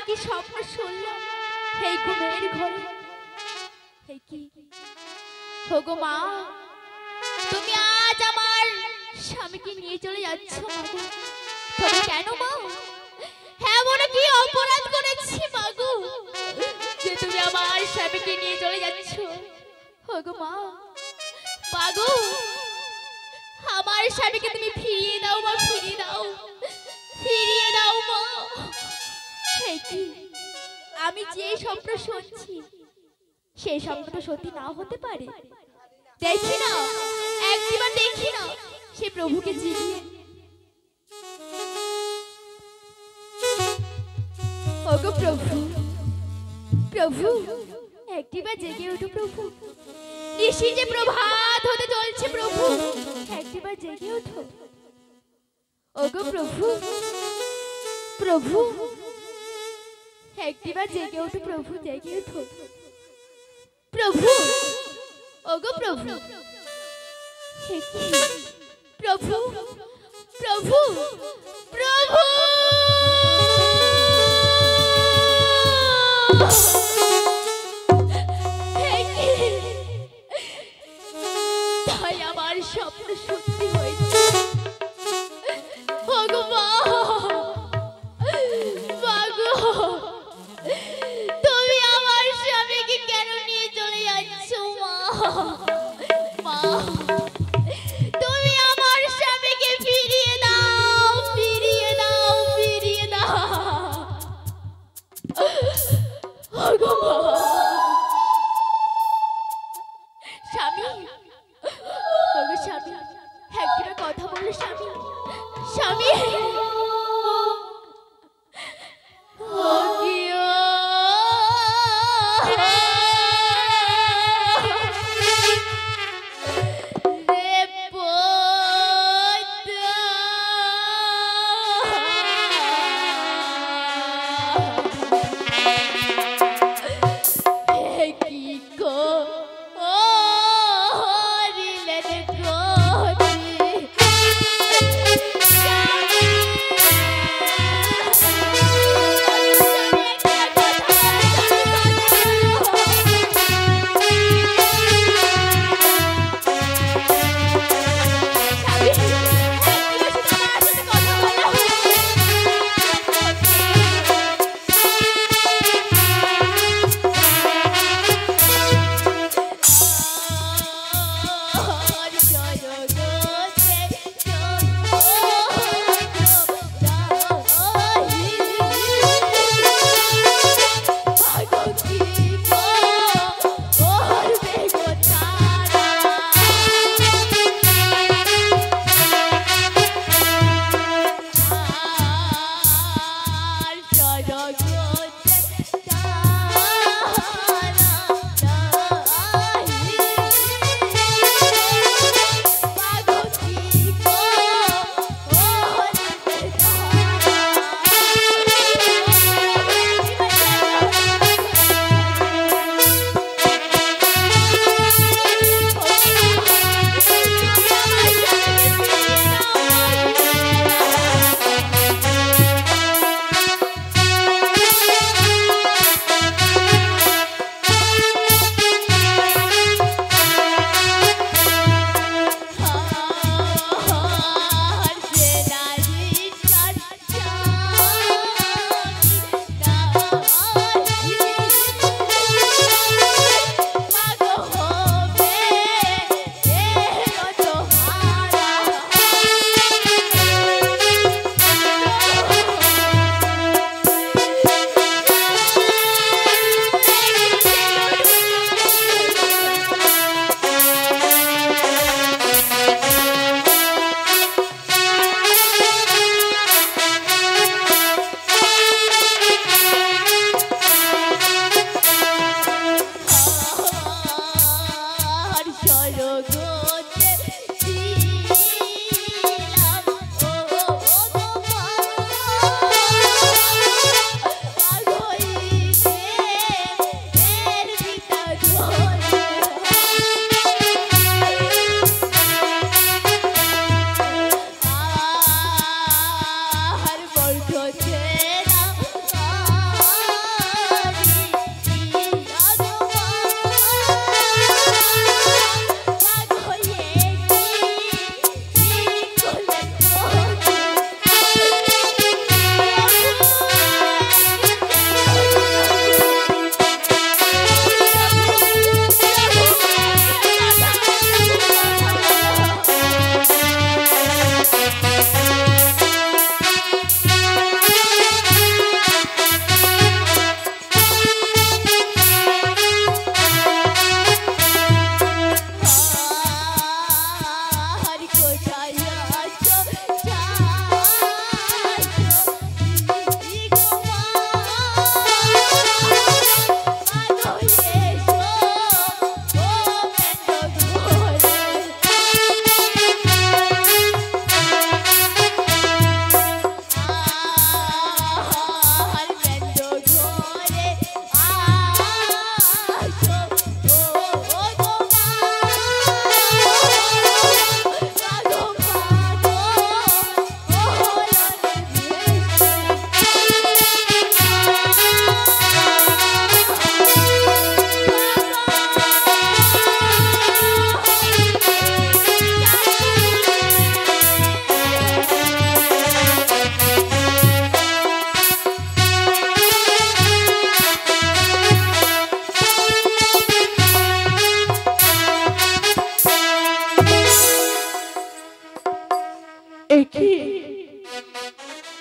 কি স্বপ্ন শুনলাম এই ঘুমের ঘরে। এই কি ওগো মা, তুমি আজ আমার স্বামীকে নিয়ে চলে যাচ্ছ মাগো। তবে কেন মা, এমন কি অপরাধ করেছি মাগো যে তুমি আমার স্বামীকে নিয়ে চলে যাচ্ছ? ওগো মা, মাগো আমার স্বামীকে তুমি ফিরিয়ে দাও মা, ফিরিয়ে দাও, ফিরিয়ে দাও মা। এই কি আমি যে স্বপ্ন শুনছি সেই স্বপ্ন সত্যি না হতে পারে? দেখি না, একবার দেখি না সে প্রভুকে জিগিয়ে। ওগো প্রভু, প্রভু একবার জেগে ওঠো প্রভু, নিশি যে প্রভাত হতে চলছে প্রভু, একবার জেগে ওঠো। ওগো প্রভু, প্রভু একবার জেগে ওঠো প্রভু, জেগে ওঠো প্রভু। ওগো প্রভু, প্রভু, প্রভু, প্রভু তাই আমার স্বপ্ন সত্যি হয়েছে। ওগো মা, মাগো তুমি আমার স্বামীকে কেন নিয়ে চলে যাচ্ছ মা? মা তুমি আমার স্বামীকে ফিরিয়ে দাও, ফিরিয়ে দাও, ফিরিয়ে দাও। ওগো মা, স্বামী, ওগো স্বামী একবার কথা বলো স্বামী, স্বামী।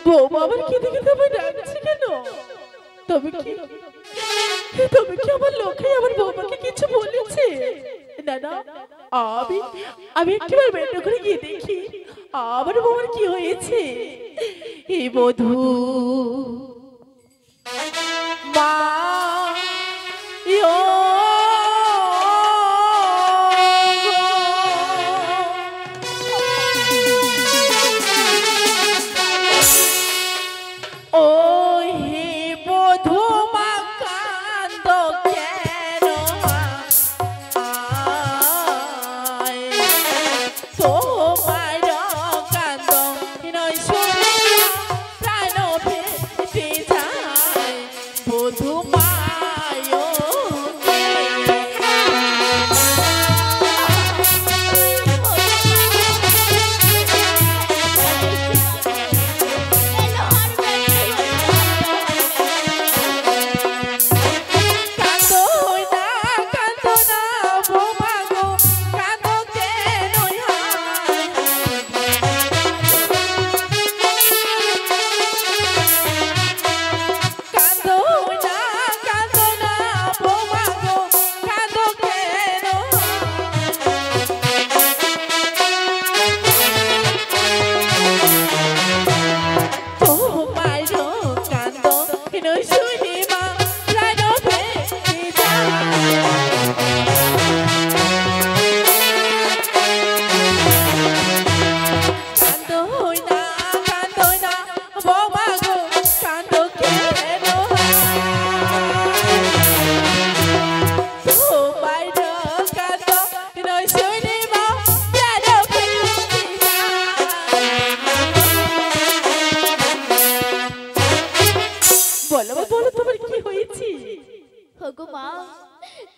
বৌমা আমার কেঁদে কেঁদে আমায় ডাকছে কেন? তবে কি আমার লোকে আমার বৌমাকে কিছু বলেছে? না না, আমি একবার বেটা করে গিয়ে দেখি আমার বৌমার কি হয়েছে। এই বধূ মা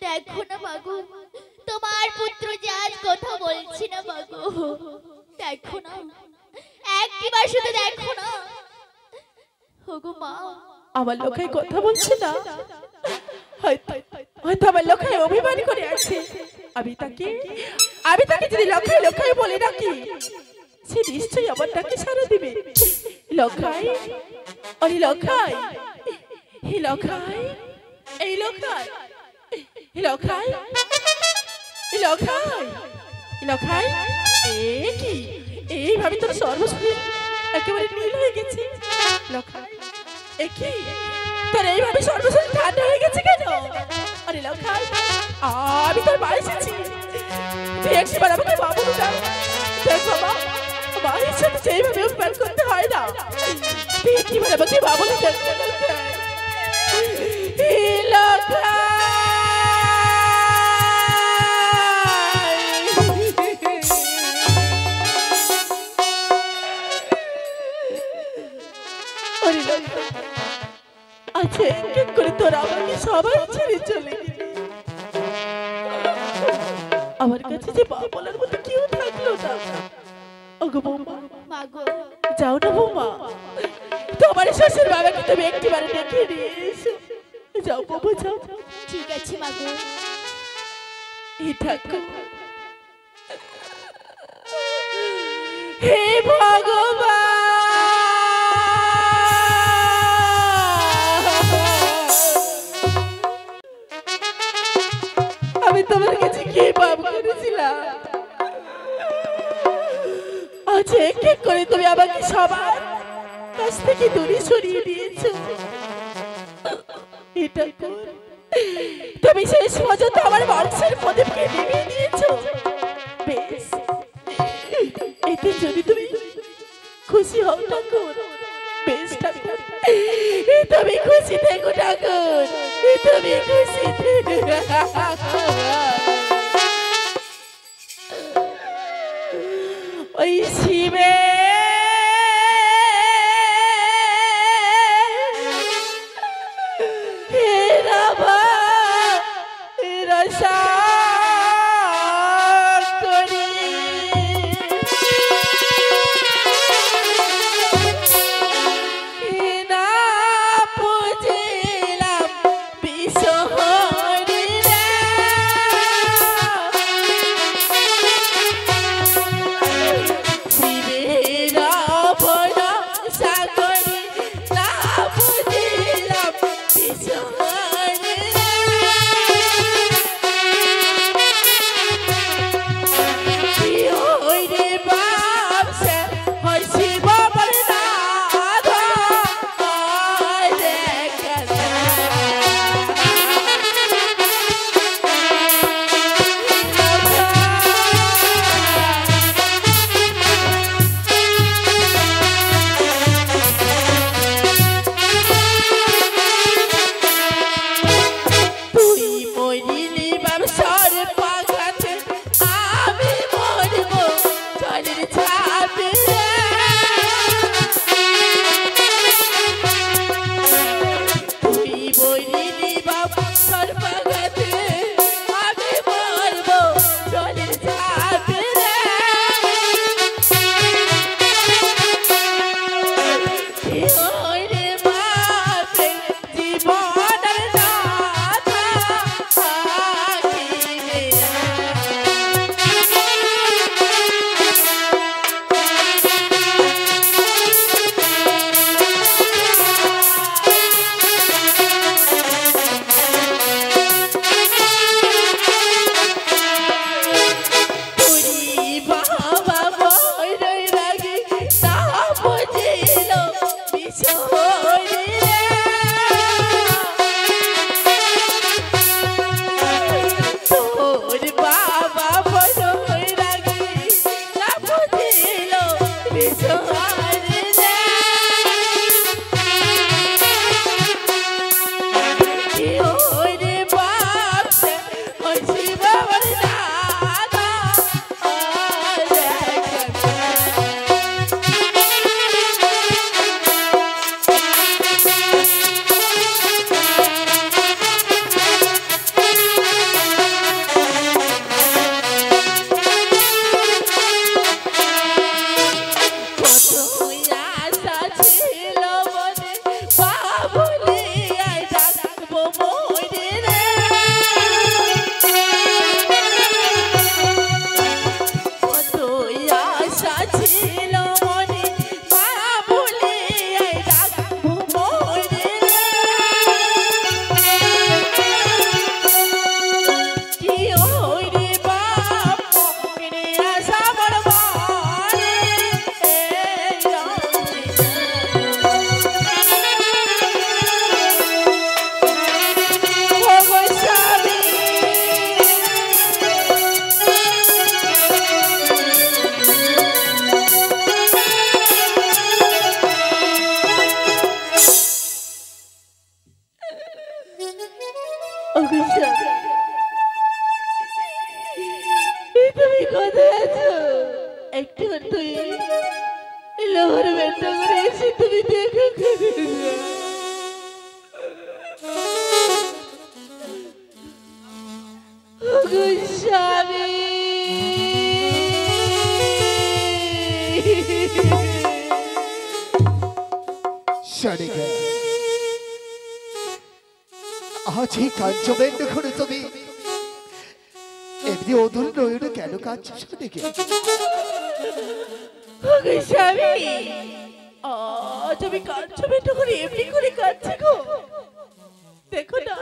দেখো না মাগো, তোমার পুত্র যে আজ কথা বলছি না মাগো। দেখো না, একবার শুধু দেখো না। ওগো মা, আমার লোকাই কথা বলছে না, হয়তো আমার লোকাই অভিমান করে আছে। আমি তাকে যদি লোকাই লোকাই বলে ডাকি, সে নিশ্চয়ই আমার ডাকে সাড়া দিবে। লোকাই, আরে লোকাই, হে লোকাই, এই লোকাই, লোকাই, লোকাই, লোকাই, কি এইভাবে তোর সর্বশরীর একেবারে নীল হয়ে গেছে। লোকাই, কি তোর এইভাবে সর্বশরীর ঠান্ডা হয়ে গেছে কেন? আরে লোকাই, আমি তোর বাড়ি এসেছি, তুই একবার আমাকে বাবু ডাক। দেখ বাবা, বাড়ির সাথে সেইভাবে অভিমান করতে হয় না। তুই একবার আমাকে বাবু ডাক। আচ্ছা, এক করে তোরা আমাকে সবাই ছেড়ে চলে গেলি। আমার কাছে যে মা বলার মতো কেউ থাকলো না। ওগো বৌমা, যাও না বৌমা, তোমার শ্বশুর বাবাকে তুমি একটিবারে ডেকে নিয়ে এসো। যাও বৌমা, যাও। ঠিক আছে মাগো। হে ঠাকুর, হে ভগবান, আমি তোমার কাছে কি পাপ করেছিলাম? আজ এক এক করে তুমি আমাকে সবার কাছ থেকে দূরে সরিয়ে দিয়েছো। এটা তুমি শেষ পর্যন্ত আমার বংশের প্রদীপকে নিভিয়ে দিয়েছো। বেশ, এতে যদি তুমি খুশি হও ঠাকুর, বেশ ঠাকুর, তুমি খুশি থেকো ঠাকুর, তুমি খুশি থেকো। ওই শিবে তুমি কোথায় আছো? একটু তুই লোহর বেটা করে এসে তুমি দেখো স্বামী। আজ এই কাঞ্চবেন্দ্র করে তুমি এমনি অধুর নয়নে কেন কাঁদছো সদিকে? স্বামী তুমি কাঞ্চবেন্দ্র করে এমনি করে কাঁদছে গো। দেখো না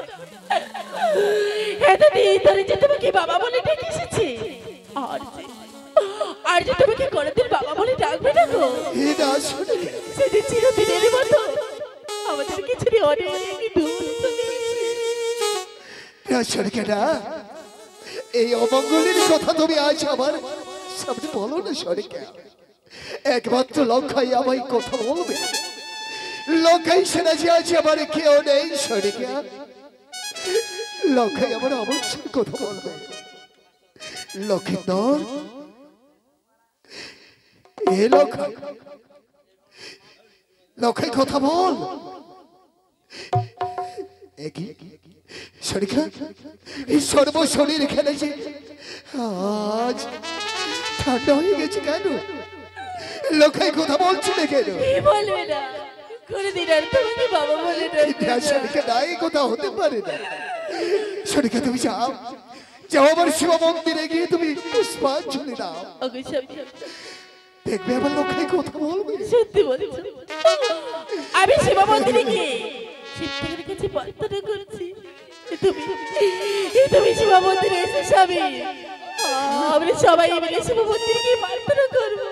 এতদিন ধরে যে তোমাকে বাবা বলে ডেকে এসেছি, আর যে তোমাকে কোনোদিন বাবা বলে ডাকবে না গো। সেদিন চিরদিনের মতো আমাদের কিছু অনেক দূর এই অমঙ্গলের কথা তুমি আজ আমার সামনে বলো না সরিকা। একমাত্র লক্ষ্য আমায় কথা বলবে, লখাই সেনা যে আছে আমার কেউ নেই সরিকা লখাই আমার অবশ্যই কথা বলবে লক্ষিন্দর এ লখাই লখাই কথা বল একই সরিকা এই সর্বশরীর খেলেছে আজ ঠান্ডা হয়ে গেছে কেন লখাই কথা বলছে না কেন বলবে না কোনদিন আর তোমাকে বাবা বলে না সরিকা নাই কথা হতে পারে না সরিকা তুমি যাও যাও আমার শিব মন্দিরে গিয়ে তুমি পুষ্পাঞ্জলি দাও দেখবে আমার লখাই কথা বলবে সত্যি বলছো আমি শিব মন্দিরে গিয়ে শিবদের কাছে প্রার্থনা করছি তুমি শিব মন্দিরে এসে স্বামী আমরা সবাই মিলে শিব মন্দিরে গিয়ে প্রার্থনা করবো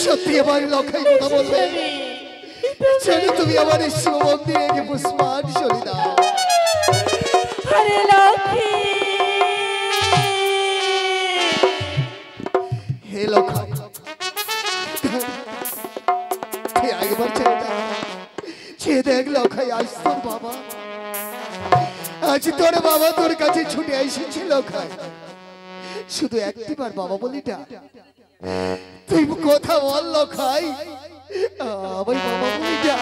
সত্যি আমার লখাই কথা বলবে চলো তুমি আমার শিব মন্দিরে গিয়ে পুষ্পাঞ্জলি দাও আরে লক্ষ্মী হে লখাই একবার চেয়ে দেখ লখাই আজ তোর বাবা আজ তোর বাবা তোর কাছে ছুটে এসেছে লখাই শুধু একটিবার বাবা বলিটা তুই কথা বল লখাই আমার বাবা বলিটা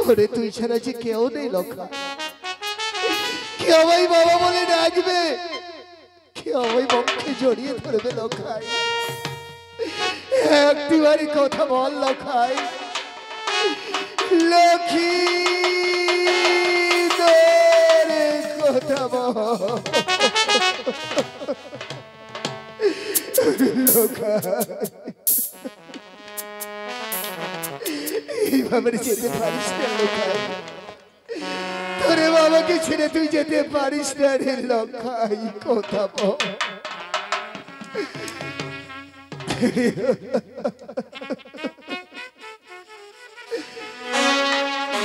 ওরে তুই ছাড়া যে কেউ নেই লখাই কেউ আমায় বাবা বলে ডাকবে কেউ আমায় বক্ষে জড়িয়ে ধরবে লখাই একটিবারই কথা বল লখাই লক্ষ্মী তোরে কথা বল এইভাবে যেতে পারিস না লখাই তোরে বাবাকে ছেড়ে তুই যেতে পারিস না রে লখাই কথা বল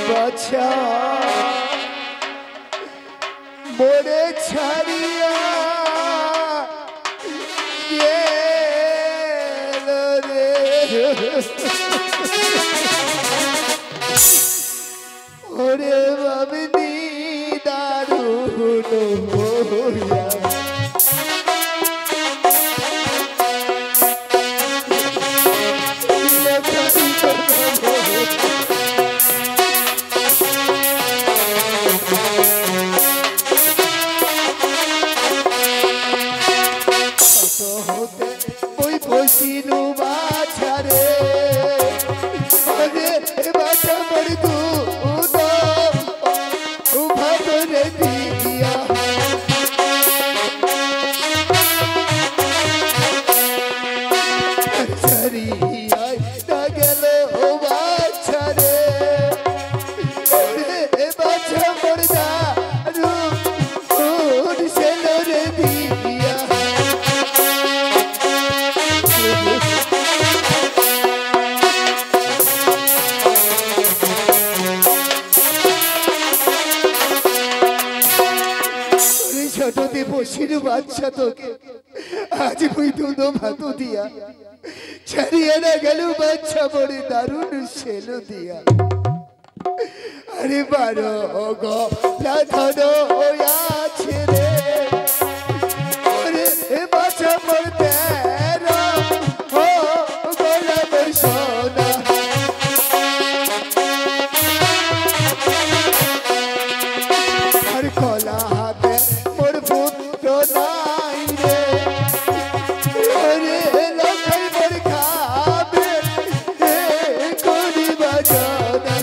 বাছা মনে ছাড়িয়া গেল রে ওরে বাবদি দারুণ হইয়া ওই বসিনু বাছারে বাছা মরি তু ভাতরে দিয়া ছাড়িয়ায় না গেল ও বাছারে বাছা মরি দারু সেলরে দিয়া ছোটতে বসির বাচ্চা তোকে আজ বই দুধ ভাত দিয়া ছাড়িয়ে না গেল বাচ্চা বড়ে দারুণ সেলো দিয়া আরে বারো গো ধন আছে রে বাচ্চা পড়তে গোলাম সোনা আর কলা হাতে মোর পুত্র নাই রে ওরে লখাই মোর খাবে করি বাজানা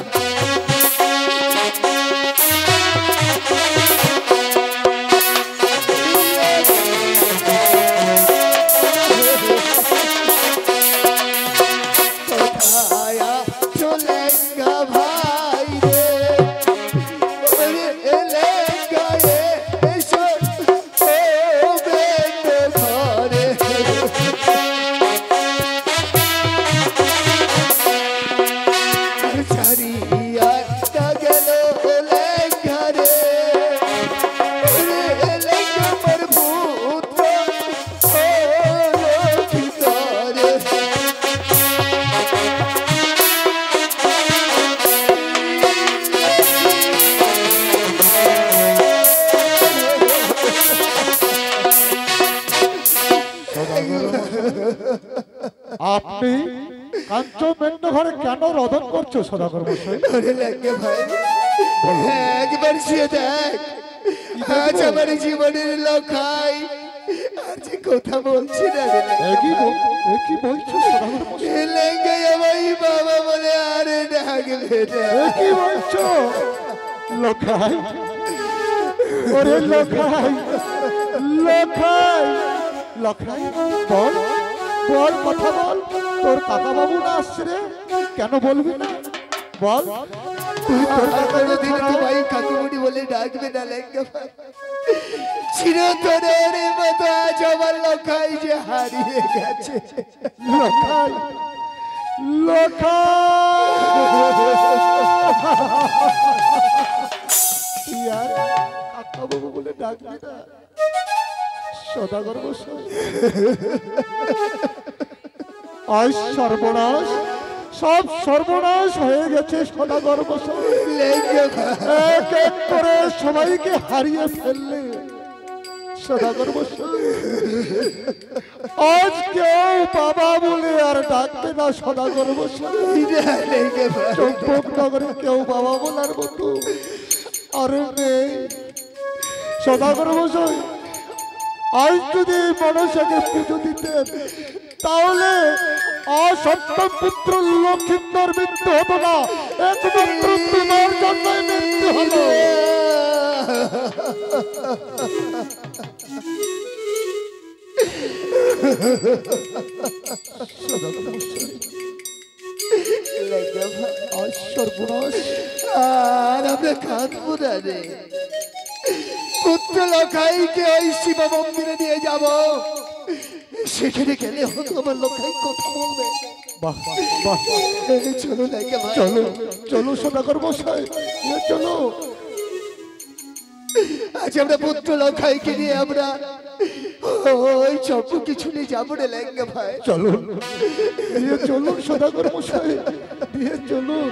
আপনি কাঞ্চন ঘরে কেন রোদন করছো সদাগর মশাই? ওরে লেঙ্গে ভাই, একবার সে দেখ, আজ আমার জীবনের লখাই আর যে কথা বলছি না রে কি বলছো সদাগর মশাই? লেঙ্গে আমায় বাবা বলে আরে ডাকবে না। কি বলছো লখাই? ওরে লখাই, লখাই, লখাই, বল বল, কথা বল। তোর কাকা বাবু না আসছে রে, কেন বলবি না? বল, তুই তোর কাকা কোনোদিন তোমায় কাকুমুনি বলে ডাকবে না লেঙ্গে ভাই। চিরতরের মতো আজ আমার লখাই যে হারিয়ে গেছে। লখাই, তুই আর কাকা বাবু বলে ডাকবি না সদাগর মশাই? আজ সর্বনাশ, সব সর্বনাশ হয়ে গেছে সদাগর মশাই। লেঙ্গে ভাই, এক এক করে সবাইকে হারিয়ে ফেললে সদাগর মশাই। আজ কেউ বাবা বলে আর ডাকবে না সদাগর মশাই। লেঙ্গে ভাই, চম্পকনগরে কেউ বাবা বলার মতো আর নেই সদাগর মশাই। আজ যদি মনসাকে পুজো দিতেন তাহলে অসপ্তম পুত্র লক্ষ্মীন্দর মৃত্যু হতো না, একমাত্র তোমার জন্যই মৃত্যু হলো। লেঙ্গে ভাই, আজ সর্বনাশ। আর আমরা কাঁদবো না রে। পুত্র লখাইকে ওই শিব মন্দিরে নিয়ে যাব, সেখানে গেলে হয়তো আমার লখাই কথা বলবে। বাহ বাহ, চলো লেঙ্গে ভাই, চলো চলো সদাগর মশাই, চলো। আজ আমরা পুত্র লখাইকে নিয়ে আমরা ওই চম্পু কিছু নিয়ে যাবো রে লেঙ্গে ভাই। চলো নিয়ে চলুন সদাগর মশাই, নিয়ে চলুন।